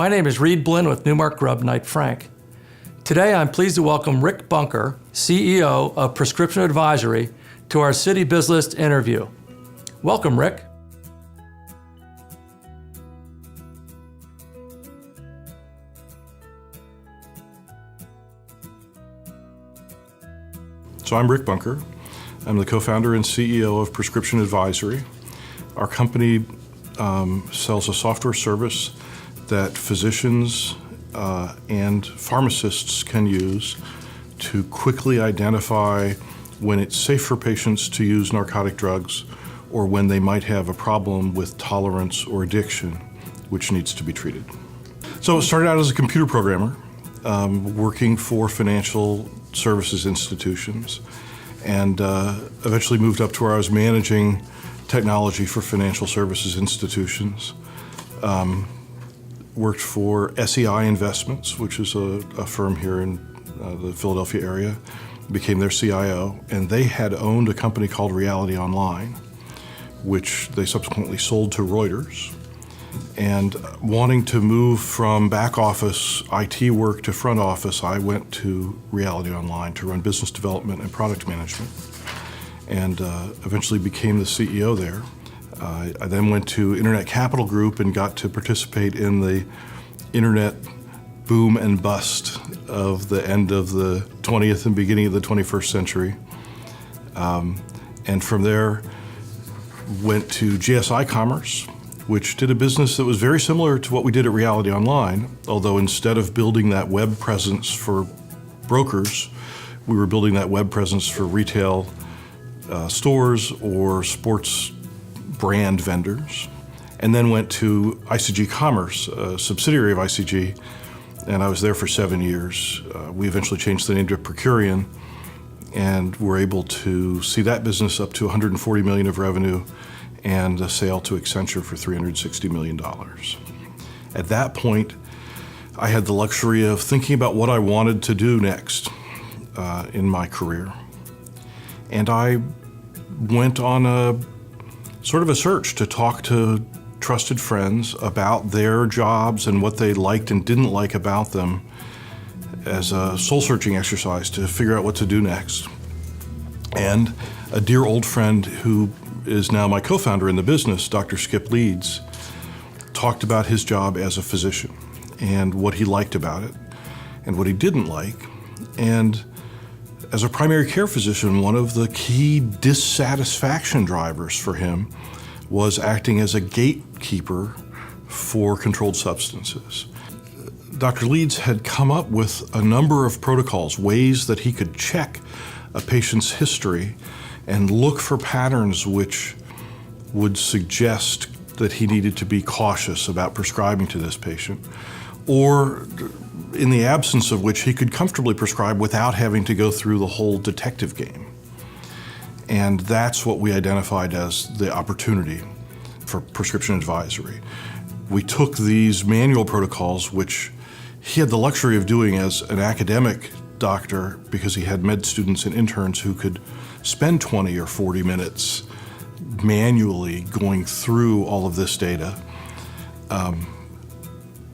My name is Reed Blinn with Newmark Grubb Knight Frank. Today I'm pleased to welcome Rick Bunker, CEO of Prescription Advisory, to our citybizlist interview. Welcome, Rick. So I'm Rick Bunker. I'm the co-founder and CEO of Prescription Advisory. Our company sells a software service that physicians and pharmacists can use to quickly identify when it's safe for patients to use narcotic drugs or when they might have a problem with tolerance or addiction, which needs to be treated. So it started out as a computer programmer, working for financial services institutions, and eventually moved up to where I was managing technology for financial services institutions. Worked for SEI Investments, which is a firm here in the Philadelphia area, became their CIO, and they had owned a company called Reality Online, which they subsequently sold to Reuters. And wanting to move from back office IT work to front office, I went to Reality Online to run business development and product management, and eventually became the CEO there. I then went to Internet Capital Group and got to participate in the internet boom and bust of the end of the 20th and beginning of the 21st century. And from there, went to GSI Commerce, which did a business that was very similar to what we did at Reality Online, although instead of building that web presence for brokers, we were building that web presence for retail stores or sports brand vendors. And then went to ICG Commerce, a subsidiary of ICG, and I was there for 7 years. We eventually changed the name to Procurian, and were able to see that business up to $140 million of revenue and a sale to Accenture for $360 million. At that point, I had the luxury of thinking about what I wanted to do next in my career. And I went on a sort of a search to talk to trusted friends about their jobs and what they liked and didn't like about them as a soul-searching exercise to figure out what to do next. And a dear old friend who is now my co-founder in the business, Dr. Skip Leeds, talked about his job as a physician and what he liked about it and what he didn't like. And as a primary care physician, one of the key dissatisfaction drivers for him was acting as a gatekeeper for controlled substances. Dr. Leeds had come up with a number of protocols, ways that he could check a patient's history and look for patterns which would suggest that he needed to be cautious about prescribing to this patient, or in the absence of which he could comfortably prescribe without having to go through the whole detective game. And that's what we identified as the opportunity for Prescription Advisory. We took these manual protocols, which he had the luxury of doing as an academic doctor because he had med students and interns who could spend 20 or 40 minutes manually going through all of this data,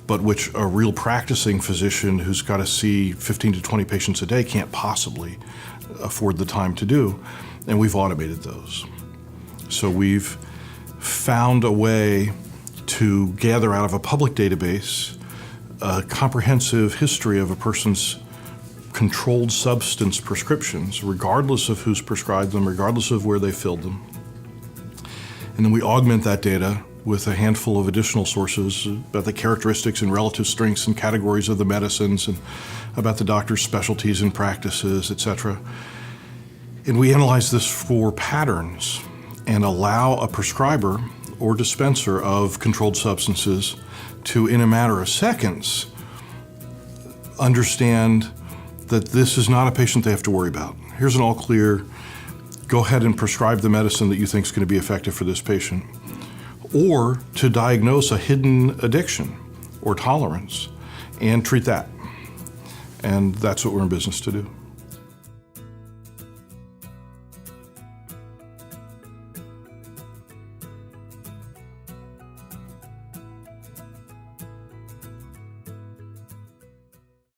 but which a real practicing physician who's got to see 15 to 20 patients a day can't possibly afford the time to do. And we've automated those. So we've found a way to gather out of a public database a comprehensive history of a person's controlled substance prescriptions, regardless of who's prescribed them, regardless of where they filled them. And then we augment that data with a handful of additional sources about the characteristics and relative strengths and categories of the medicines and about the doctor's specialties and practices, etc. And we analyze this for patterns and allow a prescriber or dispenser of controlled substances to, in a matter of seconds, understand that this is not a patient they have to worry about. Here's an all clear, go ahead and prescribe the medicine that you think is going to be effective for this patient. Or to diagnose a hidden addiction or tolerance and treat that. And that's what we're in business to do.